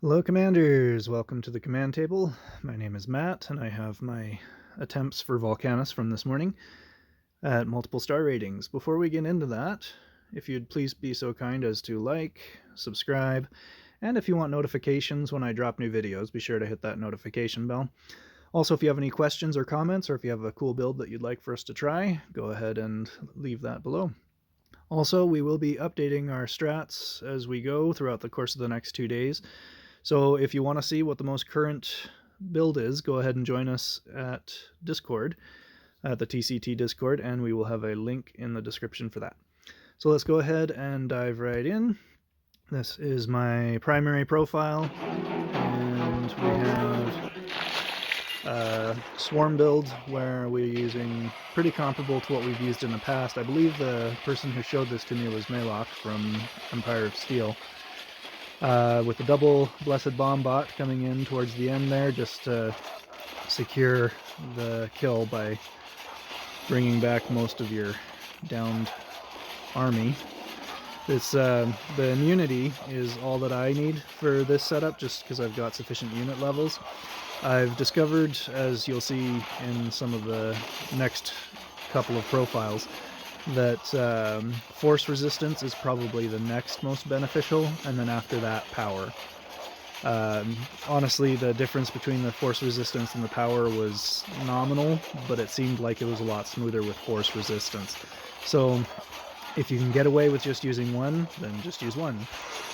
Hello Commanders, welcome to the command table. My name is Matt and I have my attempts for Volcanus from this morning at multiple star ratings. Before we get into that, if you'd please be so kind as to like, subscribe, and if you want notifications when I drop new videos, be sure to hit that notification bell. Also, if you have any questions or comments, or if you have a cool build that you'd like for us to try, go ahead and leave that below. Also, we will be updating our strats as we go throughout the course of the next 2 days. So if you want to see what the most current build is, go ahead and join us at Discord, at the TCT Discord, and we will have a link in the description for that. So let's go ahead and dive right in. This is my primary profile, and we have a swarm build where we're using pretty comparable to what we've used in the past. I believe the person who showed this to me was Malok from Empire of Steel. With the double Blessed Bomb bot coming in towards the end there, just to secure the kill by bringing back most of your downed army. This the immunity is all that I need for this setup, just because I've got sufficient unit levels. I've discovered, as you'll see in some of the next couple of profiles, that force resistance is probably the next most beneficial, and then after that, power. Honestly, the difference between the force resistance and the power was nominal, but it seemed like it was a lot smoother with force resistance. So if you can get away with just using one, then just use one.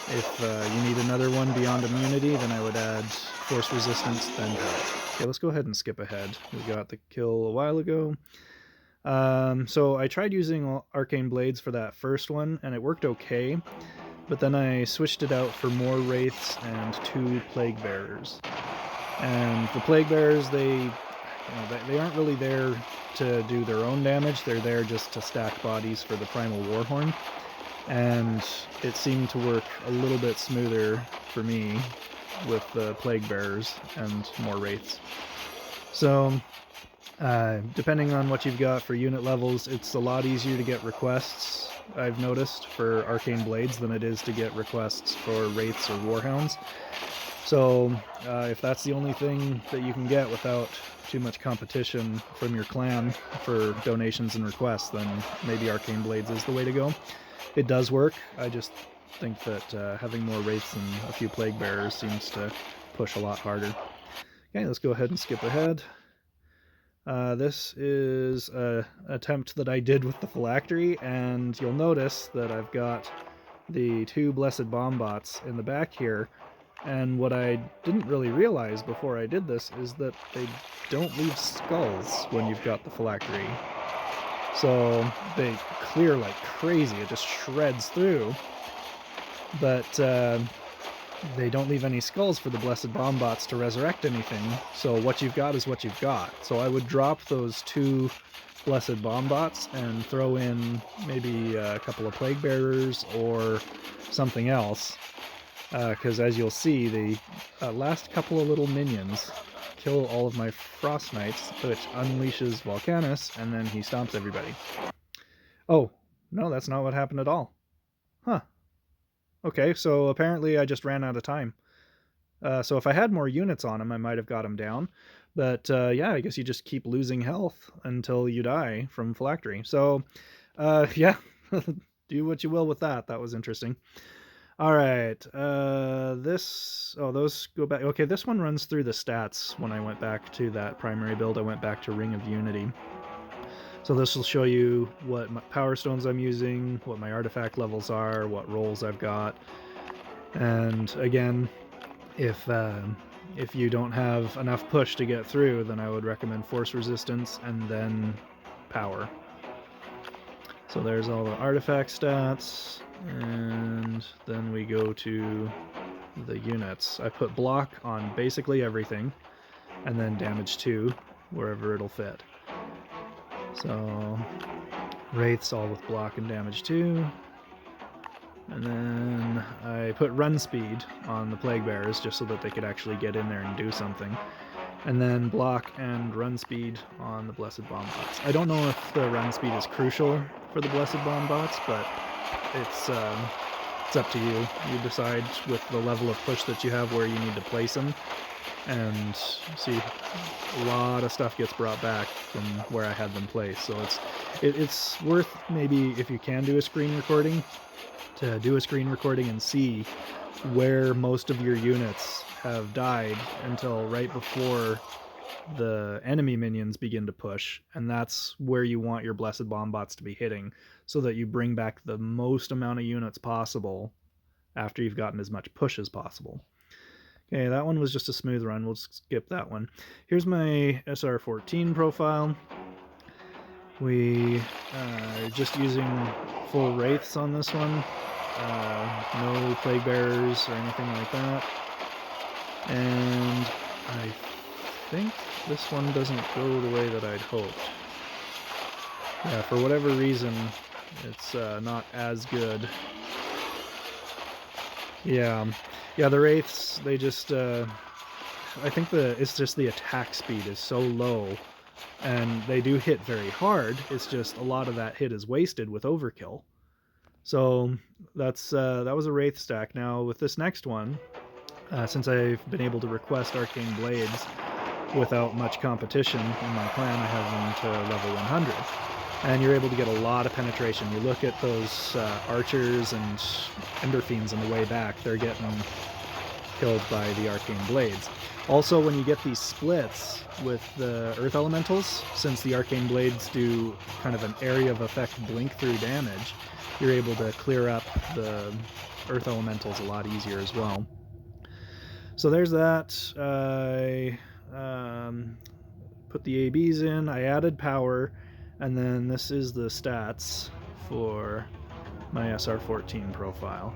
If you need another one beyond immunity, then I would add force resistance, then power. Okay, let's go ahead and skip ahead. We got the kill a while ago. So I tried using arcane blades for that first one, and it worked okay, but then I switched it out for more wraiths and 2 plague bearers. And the plague bearers, they aren't really there to do their own damage. They're there just to stack bodies for the primal warhorn, and it seemed to work a little bit smoother for me with the plague bearers and more wraiths. So depending on what you've got for unit levels, it's a lot easier to get requests, I've noticed, for arcane blades than it is to get requests for wraiths or warhounds. So if that's the only thing that you can get without too much competition from your clan for donations and requests, then maybe arcane blades is the way to go. It does work. I just think that having more wraiths and a few plague bearers seems to push a lot harder. Okay, let's go ahead and skip ahead. This is an attempt that I did with the Phylactery, and you'll notice that I've got the 2 Blessed Bomb bots in the back here, and what I didn't really realize before I did this is that they don't leave skulls when you've got the Phylactery. So they clear like crazy, it just shreds through, but they don't leave any skulls for the Blessed Bomb bots to resurrect anything, so what you've got is what you've got. So I would drop those 2 Blessed Bomb bots and throw in maybe a couple of Plague Bearers or something else, because as you'll see, the last couple of little minions kill all of my Frost Knights, which unleashes Volcanus, and then he stomps everybody. Oh, no, that's not what happened at all. Huh. Okay, so apparently I just ran out of time. So if I had more units on him, I might have got him down. But yeah, I guess you just keep losing health until you die from Phylactery. So yeah, do what you will with that. That was interesting. All right, those go back. Okay, this one runs through the stats. When I went back to that primary build, I went back to Ring of Unity. So this will show you what power stones I'm using, what my artifact levels are, what rolls I've got. And again, if you don't have enough push to get through, then I would recommend force resistance and then power. So there's all the artifact stats, and then we go to the units. I put block on basically everything, and then damage 2 wherever it'll fit. So wraiths all with block and damage 2. And then I put run speed on the plague bearers just so that they could actually get in there and do something. And then block and run speed on the Blessed Bomb bots. I don't know if the run speed is crucial for the Blessed Bomb bots, but It's up to you. You decide with the level of push that you have where you need to place them. And see, a lot of stuff gets brought back from where I had them placed. So it's worth, maybe if you can do a screen recording, to do a screen recording and see where most of your units have died until right before the enemy minions begin to push, and that's where you want your blessed bomb bots to be hitting, so that you bring back the most amount of units possible after you've gotten as much push as possible. Okay, that one was just a smooth run. We'll skip that one. Here's my SR14 profile. We are just using full wraiths on this one. No plague bearers or anything like that. And I think this one doesn't go the way that I'd hoped. Yeah, for whatever reason, it's not as good. Yeah, the wraiths, they just, I think it's just the attack speed is so low, and they do hit very hard. It's just a lot of that hit is wasted with overkill. So that was a wraith stack. Now with this next one, since I've been able to request arcane blades without much competition in my clan, I have them to level 100. And you're able to get a lot of penetration. You look at those archers and Ender Fiends on the way back, they're getting killed by the arcane blades. Also, when you get these splits with the earth elementals, since the arcane blades do kind of an area of effect blink through damage, you're able to clear up the earth elementals a lot easier as well. So there's that. I put the ABs in, I added power, and then this is the stats for my SR14 profile.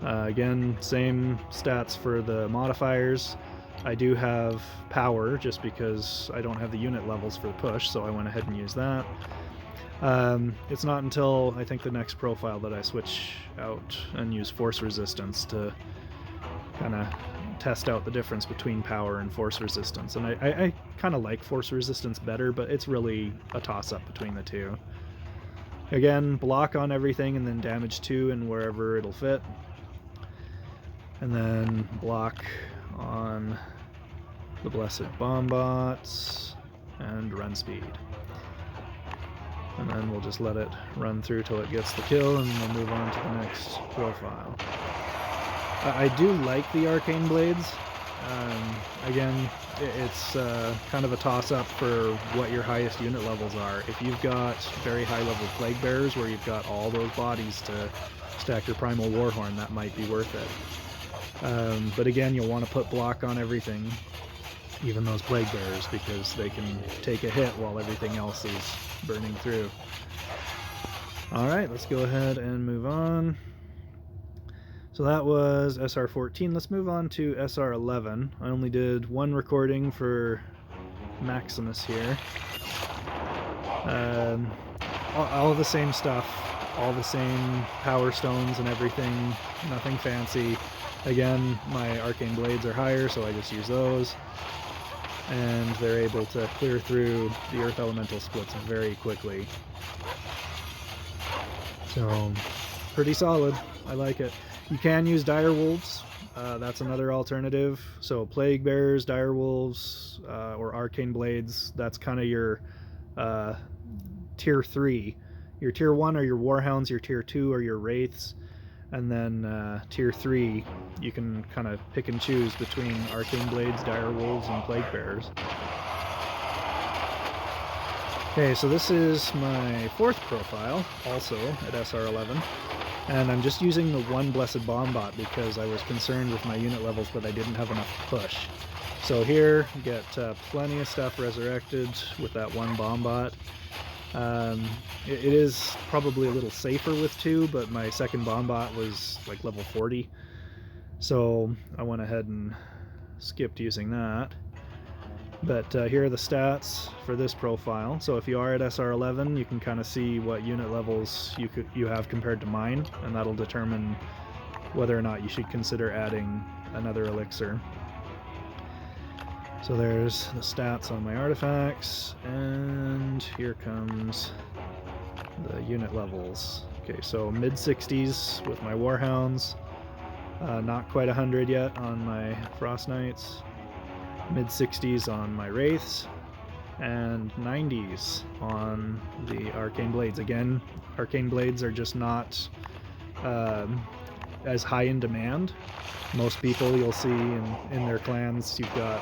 Again, same stats for the modifiers. I do have power just because I don't have the unit levels for the push, so I went ahead and used that. It's not until I think the next profile that I switch out and use force resistance to kind of test out the difference between power and force resistance. And I kind of like force resistance better, but it's really a toss-up between the two. Again, block on everything and then damage 2 and wherever it'll fit. And then block on the blessed bomb bots and run speed. And then we'll just let it run through till it gets the kill, and we'll move on to the next profile. I do like the arcane blades. Again, it's kind of a toss-up for what your highest unit levels are. If you've got very high-level plague bearers where you've got all those bodies to stack your primal warhorn, that might be worth it. But again, you'll want to put block on everything, even those plague bearers, because they can take a hit while everything else is burning through. Alright, let's go ahead and move on. So that was SR14. Let's move on to SR11. I only did one recording for Maximus here. All the same stuff, all the same power stones and everything, nothing fancy. Again, my arcane blades are higher, so I just use those. And they're able to clear through the earth elemental splits very quickly. So, pretty solid. I like it. You can use dire wolves. That's another alternative. So plague bearers, dire wolves, or arcane blades. That's kind of your tier 3. Your tier 1 are your warhounds. Your tier 2 are your wraiths. And then tier 3, you can kind of pick and choose between arcane blades, dire wolves, and plague bearers. Okay, so this is my fourth profile, also at SR11. And I'm just using the one blessed bomb bot because I was concerned with my unit levels that I didn't have enough push. So here, you get plenty of stuff resurrected with that one bomb bot. It is probably a little safer with 2, but my second bomb bot was like level 40. So I went ahead and skipped using that. But here are the stats for this profile. So if you are at SR11, you can kind of see what unit levels you have compared to mine, and that'll determine whether or not you should consider adding another elixir. So there's the stats on my artifacts, and here comes the unit levels. Okay, so mid-60s with my Warhounds. Not quite 100 yet on my Frost Knights. Mid-60s on my Wraiths. And 90s on the Arcane Blades. Again, Arcane Blades are just not as high in demand. Most people you'll see in their clans, you've got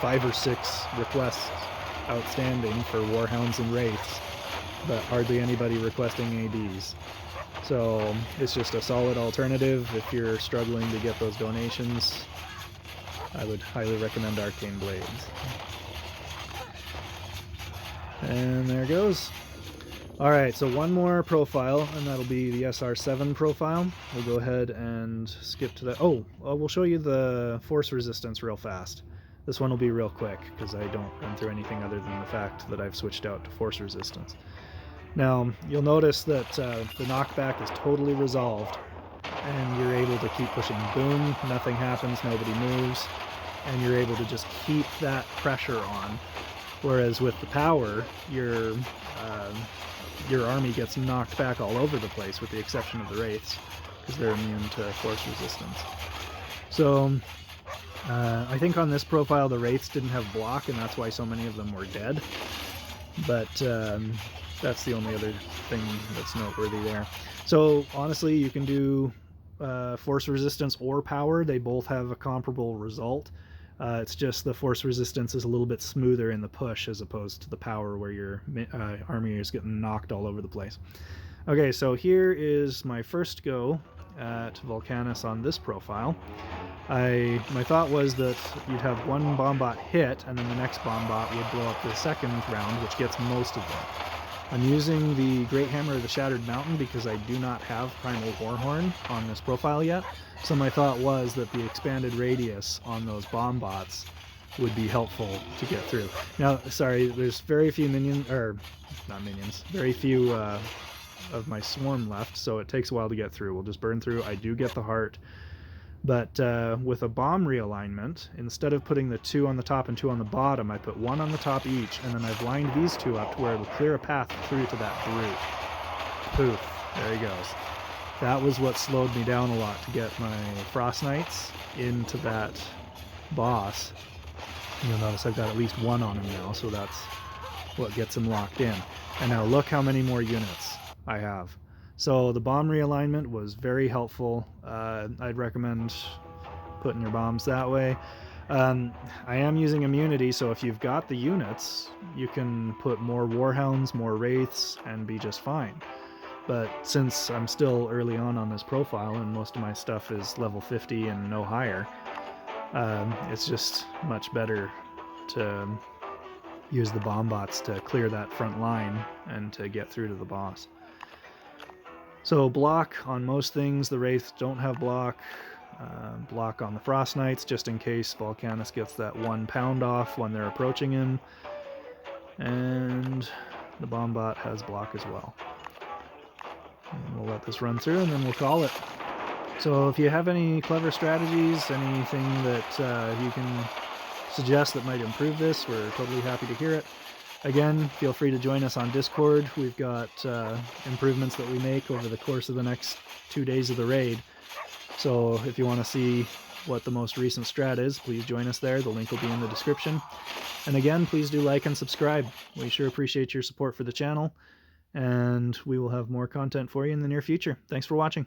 5 or 6 requests outstanding for Warhounds and Wraiths, but hardly anybody requesting ADs. So it's just a solid alternative if you're struggling to get those donations. I would highly recommend Arcane Blades. And there it goes. Alright, so one more profile, and that'll be the SR7 profile. We'll go ahead and skip to that. Oh, we'll show you the force resistance real fast. This one will be real quick, because I don't run through anything other than the fact that I've switched out to force resistance. Now, you'll notice that the knockback is totally resolved, and you're able to keep pushing. Boom, nothing happens, nobody moves, and you're able to just keep that pressure on. Whereas with the power, your army gets knocked back all over the place, with the exception of the Wraiths, because they're immune to force resistance. So I think on this profile the Wraiths didn't have block, and that's why so many of them were dead. But that's the only other thing that's noteworthy there. So honestly, you can do force resistance or power. They both have a comparable result. It's just the force resistance is a little bit smoother in the push as opposed to the power, where your army is getting knocked all over the place. Okay, so here is my first go at Volcanus on this profile. My thought was that you'd have one bombot hit, and then the next bombot would blow up the second round, which gets most of them. I'm using the Great Hammer of the Shattered Mountain because I do not have Primal Warhorn on this profile yet. So my thought was that the expanded radius on those bombots would be helpful to get through. Now, sorry, there's very few minions, or not minions, very few of my swarm left, so it takes a while to get through. We'll just burn through. I do get the heart. But with a bomb realignment, instead of putting the 2 on the top and 2 on the bottom, I put 1 on the top each, and then I've lined these 2 up to where it'll clear a path through to that brute. Poof, there he goes. That was what slowed me down a lot to get my Frost Knights into that boss. You'll notice I've got at least 1 on him now, so that's what gets him locked in. And now look how many more units I have. So the bomb realignment was very helpful. I'd recommend putting your bombs that way. I am using immunity, so if you've got the units, you can put more Warhounds, more Wraiths, and be just fine. But since I'm still early on this profile, and most of my stuff is level 50 and no higher, it's just much better to use the bombots to clear that front line and to get through to the boss. So block on most things, the Wraiths don't have block. Block on the Frost Knights, just in case Volcanus gets that 1 pound off when they're approaching him. And the bombot has block as well. And we'll let this run through and then we'll call it. So if you have any clever strategies, anything that you can suggest that might improve this, we're totally happy to hear it. Again, feel free to join us on Discord. We've got improvements that we make over the course of the next 2 days of the raid. So if you want to see what the most recent strat is, please join us there. The link will be in the description. And again, please do like and subscribe. We sure appreciate your support for the channel, and we will have more content for you in the near future. Thanks for watching.